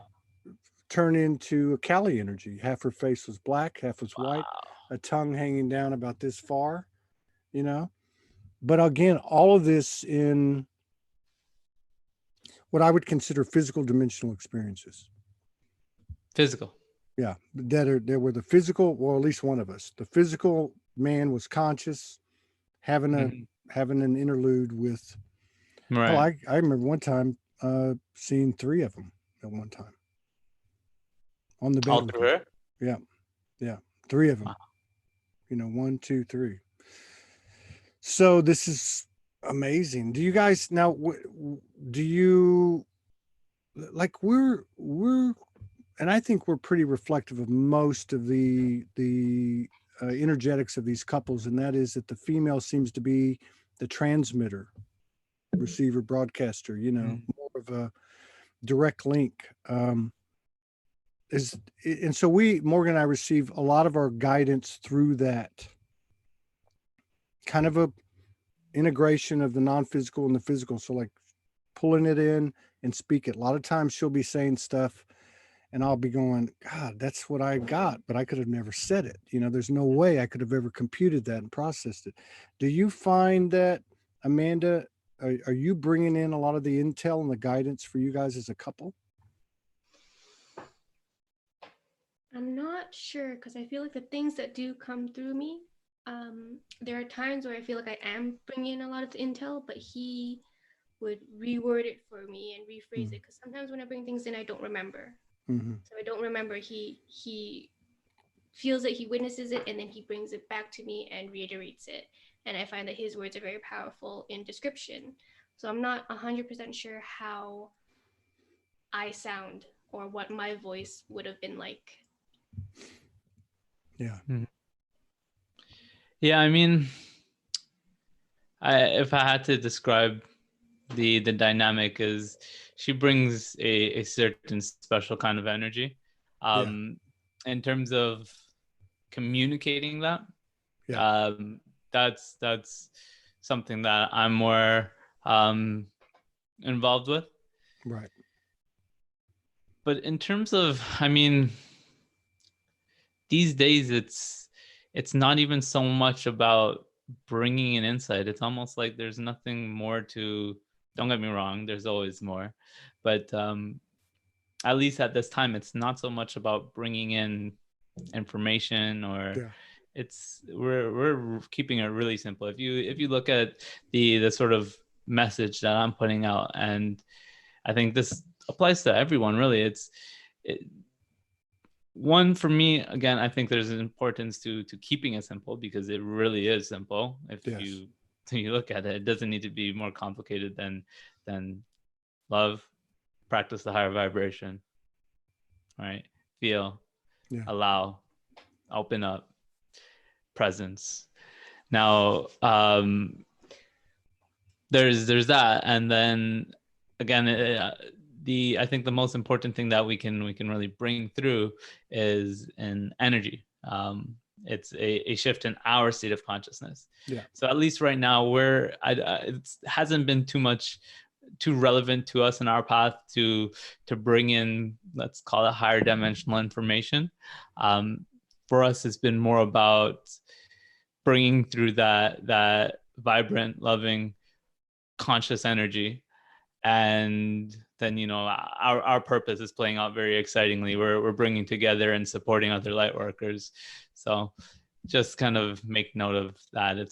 turn into a Kali energy. Half her face was black, half was white, a tongue hanging down about this far, But again, all of this in what I would consider physical dimensional experiences. Physical. Yeah, there were the physical, well, at least one of us. The physical man was conscious, having an interlude with. Right. Oh, I remember one time seeing 3 of them at one time on the bed. All through her? Yeah, 3 of them. Wow. 1, 2, 3. So this is amazing. Do you guys now? Do you like we're and I think we're pretty reflective of most of the energetics of these couples, and that is that the female seems to be the transmitter, receiver, broadcaster. More of a direct link. And so Morgan and I receive a lot of our guidance through that kind of integration of the non-physical and the physical. So like pulling it in and speak it. A lot of times she'll be saying stuff and I'll be going, God, that's what I got, but I could have never said it. You know, there's no way I could have ever computed that and processed it. Do you find that, Amanda, are you bringing in a lot of the intel and the guidance for you guys as a couple? I'm not sure because I feel like the things that do come through me, there are times where I feel like I am bringing a lot of the intel, but he would reword it for me and rephrase it because sometimes when I bring things in, I don't remember. So I don't remember. He feels that he witnesses it and then he brings it back to me and reiterates it. And I find that his words are very powerful in description. So I'm not 100% sure how I sound or what my voice would have been like. Yeah. Yeah, I mean, if I had to describe the dynamic, is she brings a certain special kind of energy. In terms of communicating that, that's something that I'm more involved with. Right. But in terms of, I mean, these days it's not even so much about bringing an insight. It's almost like there's nothing more to, don't get me wrong, there's always more, but at least at this time it's not so much about bringing in information or it's we're keeping it really simple. If you look at the sort of message that I'm putting out, and I think this applies to everyone really, one, for me, again, I think there's an importance to keeping it simple because it really is simple. If you look at it, it doesn't need to be more complicated than love, practice the higher vibration, right? Feel, allow, open up, presence. Now, there's that, and then again, I think the most important thing that we can really bring through is an energy. It's a shift in our state of consciousness. So at least right now, it hasn't been too relevant to us in our path to bring in, let's call it, higher dimensional information. For us, it's been more about bringing through that vibrant, loving, conscious energy. And then, you know, our purpose is playing out very excitingly. We're bringing together and supporting other light workers. So just kind of make note of that. It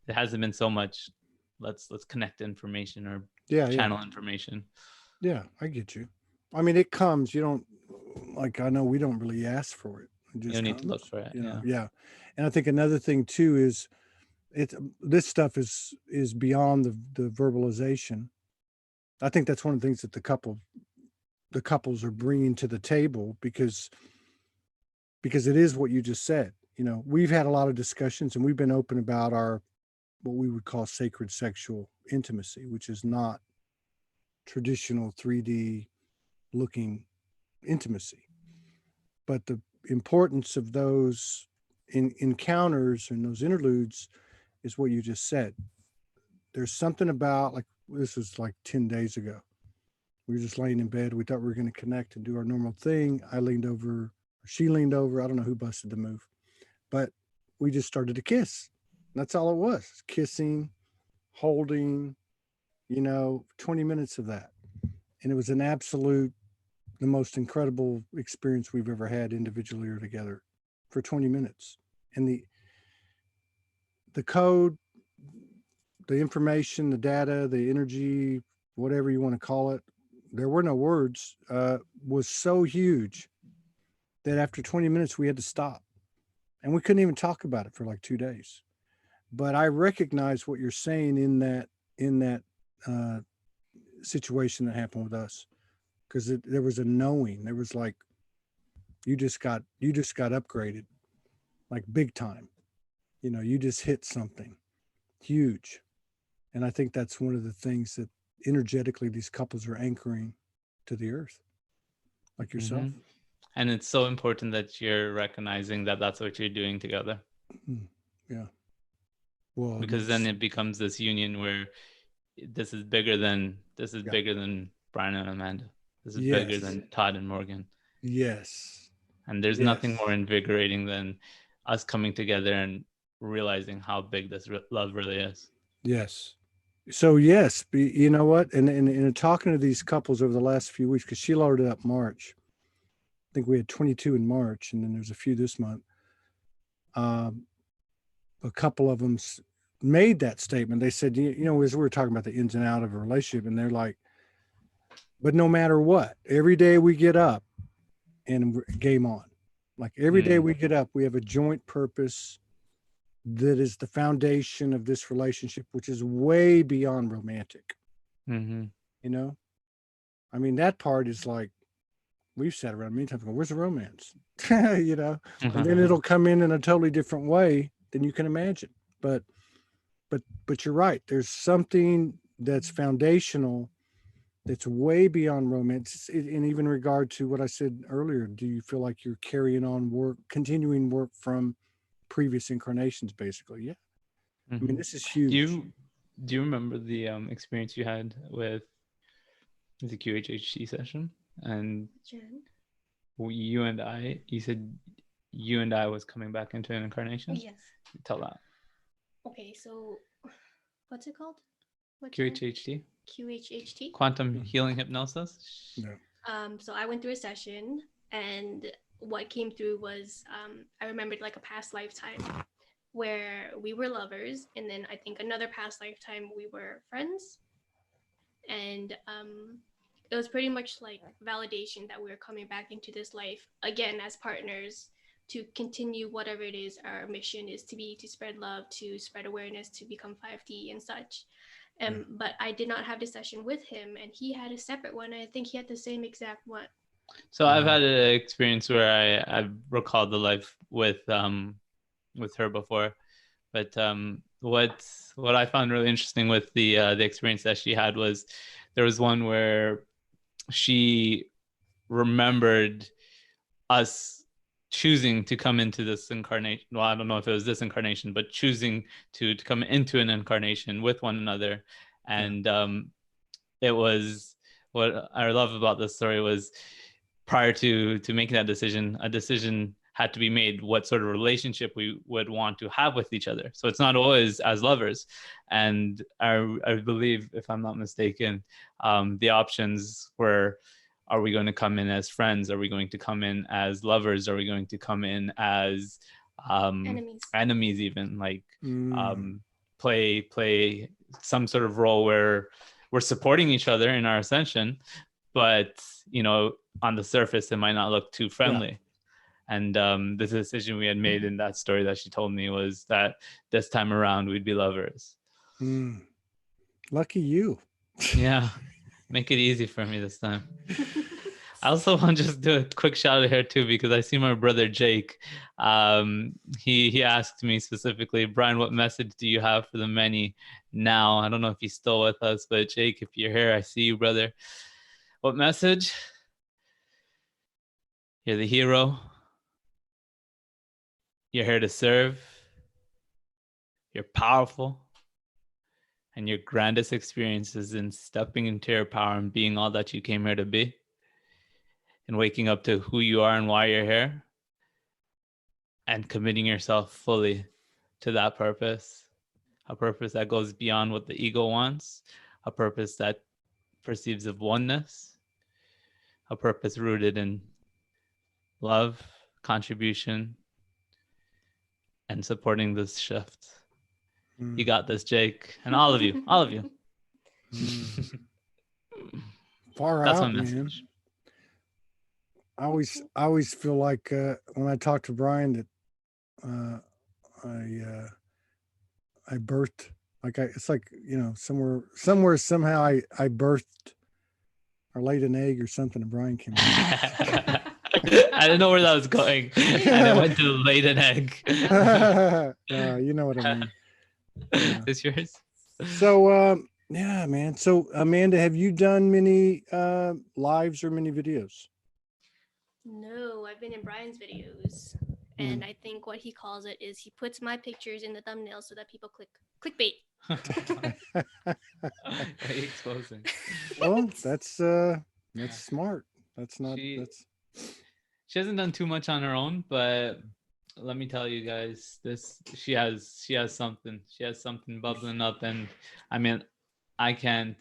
hasn't been so much let's connect information or channel information. Yeah, I get you. I mean, it comes, you don't, like, I know we don't really ask for it. It just you don't need comes, to look for it. you know? And I think another thing too is this stuff is beyond the verbalization. I think that's one of the things that the couples are bringing to the table because it is what you just said. You know, we've had a lot of discussions and we've been open about our, what we would call sacred sexual intimacy, which is not traditional 3D looking intimacy. But the importance of those encounters and those interludes is what you just said. There's something about, like, this was like 10 days ago. We were just laying in bed. We thought we were going to connect and do our normal thing. I leaned over, she leaned over. I don't know who busted the move, but we just started to kiss. That's all it was. Kissing, holding, 20 minutes of that. And it was an absolute, the most incredible experience we've ever had individually or together for 20 minutes. And the code, the information, the data, the energy, whatever you want to call it, there were no words, was so huge that after 20 minutes we had to stop. And we couldn't even talk about it for like 2 days. But I recognize what you're saying in that situation that happened with us, because there was a knowing. There was like, you just got upgraded, like big time. You just hit something huge. And I think that's one of the things that energetically these couples are anchoring to the earth, like yourself. Mm-hmm. And it's so important that you're recognizing that that's what you're doing together. Yeah. Well, because then it becomes this union where this is bigger than Bryan and Amanda. This is bigger than Todd and Morgan. Yes. And there's nothing more invigorating than us coming together and realizing how big this love really is. Yes. So yes, you know what? And talking to these couples over the last few weeks, because she loaded up March. I think we had 22 in March, and then there's a few this month. A couple of them made that statement. They said, you know, as we were talking about the ins and outs of a relationship, and they're like, but no matter what, every day we get up and game on. Like every day we get up, we have a joint purpose that is the foundation of this relationship, which is way beyond romantic. Mm-hmm. You know, I mean, that part is like, we've sat around many times going, where's the romance? You know, and then it'll come in a totally different way than you can imagine. But you're right. There's something that's foundational that's way beyond romance. And even in regard to what I said earlier, do you feel like you're carrying on work, continuing work from previous incarnations, basically? Yeah. Mm-hmm. I mean, this is huge. Do you remember the experience you had with the QHHC session? And you said you and I was coming back into an incarnation? Yes. Tell that. Okay, so what's it called? QHHT? QHHT? Quantum Healing Hypnosis? No. So I went through a session, and what came through was I remembered like a past lifetime where we were lovers, and then I think another past lifetime we were friends. And it was pretty much like validation that we were coming back into this life again as partners to continue whatever it is our mission is to be, to spread love, to spread awareness, to become 5D and such. But I did not have this session with him, and he had a separate one. I think he had the same exact one. So I've had an experience where I recalled the life with her before, but what I found really interesting with the experience that she had was there was one where she remembered us choosing to come into this incarnation. Well, I don't know if it was this incarnation, but choosing to come into an incarnation with one another. And it was, what I love about this story was prior to making that decision, a decision had to be made what sort of relationship we would want to have with each other. So it's not always as lovers. And I believe, if I'm not mistaken, the options were, are we going to come in as friends? Are we going to come in as lovers? Are we going to come in as enemies even, like play some sort of role where we're supporting each other in our ascension, but you know, on the surface it might not look too friendly. And the decision we had made in that story that she told me was that this time around we'd be lovers. Lucky you. Yeah, make it easy for me this time. I also want to just do a quick shout out here too, because I see my brother Jake. He asked me specifically, Bryan, what message do you have for the many now? I don't know if he's still with us, but Jake, if you're here, I see you, brother. What message? You're the hero. You're here to serve. You're powerful. And your grandest experience is in stepping into your power and being all that you came here to be. And waking up to who you are and why you're here. And committing yourself fully to that purpose. A purpose that goes beyond what the ego wants. A purpose that perceives of oneness. A purpose rooted in love, contribution, and supporting this shift. You got this, Jake, and all of you. Far That's out, my message. Man. I always feel like when I talk to Bryan that I birthed, like it's like, you know, somewhere somehow I birthed or laid an egg or something, and Bryan came out. I didn't know where that was going, and it went to laid an egg. You know what I mean. It's yours. So yeah, man. So Amanda, have you done many lives or many videos? No, I've been in Bryan's videos. And I think what he calls it is he puts my pictures in the thumbnail so that people clickbait. Why are you exposing? Well, that's smart. That's not She that's she hasn't done too much on her own, but let me tell you guys, she has something. She has something bubbling up, and I mean, I can't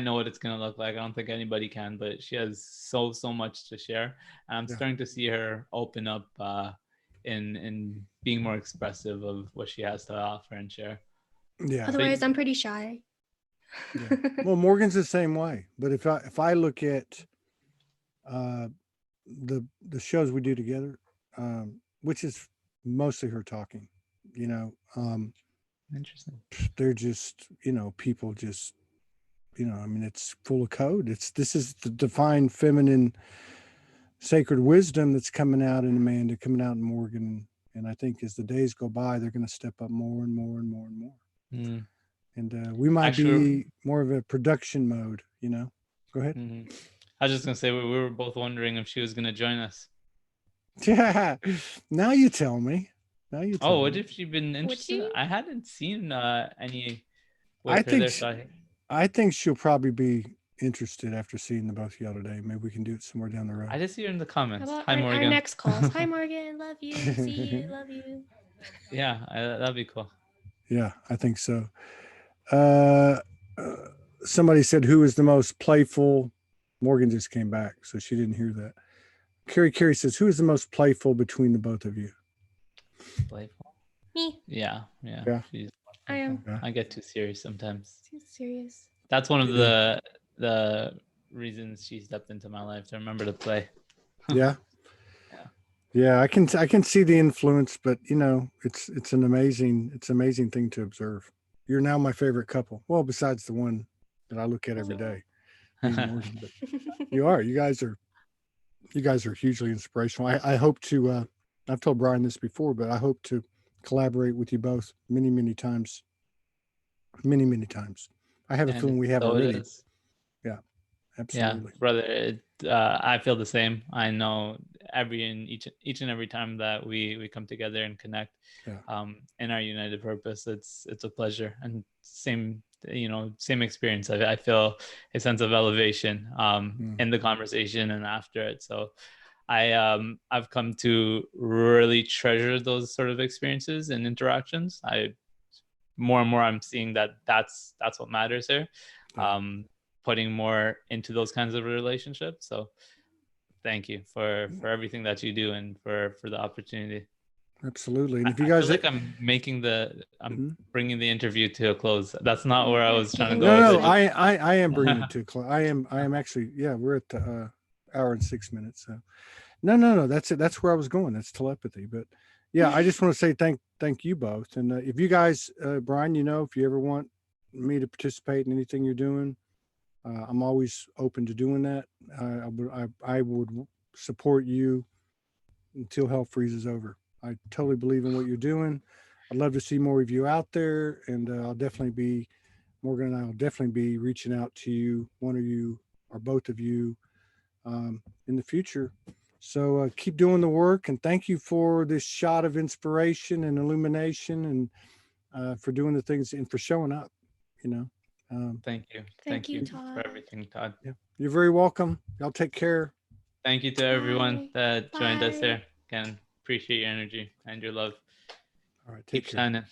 know what it's gonna look like. I don't think anybody can, but she has so much to share, and I'm Yeah. starting to see her open up in being more expressive of what she has to offer and share. yeah. Otherwise, I'm pretty shy. Yeah. Well, Morgan's the same way. But if I look at the shows we do together, which is mostly her talking, you know, Interesting. they're just, you know, people just, you know, I mean, it's full of code. This is the divine feminine sacred wisdom that's coming out in Amanda, coming out in Morgan. And I think as the days go by, they're going to step up more and more and more and more. Mm. And we might Actually, be more of a production mode, you know. Go ahead. I was just gonna say we were both wondering if she was gonna join us. Yeah. Now you tell me. Now you tell Oh, what me. if she'd been Would interested? you? I hadn't seen any I with her think there, sh- so I think she'll probably be interested after seeing the both of y'all today. Maybe we can do it somewhere down the road. I just see her in the How comments. about Hi, our Morgan. next calls? Hi, Morgan. Love you. See you. Love you. Yeah, that'd be cool. Yeah, I think so. Uh, uh, Somebody said who is the most playful. Morgan just came back, so she didn't hear that. Carrie says who is the most playful between the both of you. Playful. Me. Yeah. Yeah. She's I am. Yeah. I get too serious sometimes. Too serious. That's one of Yeah. the reasons she stepped into my life, to remember to play. Yeah. Yeah. Yeah, I can see the influence, but you know, it's an amazing thing to observe. You're now my favorite couple. Well, besides the one that I look at every day, me and Morgan. But you are. You guys are hugely inspirational. I hope to. I've told Bryan this before, but I hope to collaborate with you both many times. Many times. I have a And feeling we have so it already. is. Yeah, Yeah, absolutely. brother. I feel the same. I know each and every time that we come together and connect, Yeah. in our united purpose, it's a pleasure. And same experience. I feel a sense of elevation in the conversation and after it. So I've come to really treasure those sort of experiences and interactions. More and more I'm seeing that that's what matters here. Yeah. Putting more into those kinds of relationships. So thank you for everything that you do and for the opportunity. Absolutely. And if you I guys feel like I'm bringing the interview to a close. That's not where I was trying to No, go no, with it. I am bringing it to a close. I am actually, yeah, we're at the hour and 6 minutes. So no, that's it. That's where I was going. That's telepathy. But yeah, I just want to say thank you both. And if you guys, Bryan, you know, if you ever want me to participate in anything you're doing, I'm always open to doing that. I would support you until hell freezes over. I totally believe in what you're doing. I'd love to see more of you out there, and Morgan and I will definitely be reaching out to you, one of you or both of you, in the future. So keep doing the work, and thank you for this shot of inspiration and illumination, and for doing the things and for showing up. You know, Thank you. Thank you, for Todd. everything, Todd. yeah, you're very welcome. Y'all take care. Thank you to everyone that joined us Bye. here. Again, appreciate your energy and your love. All right, take Keep care. shining.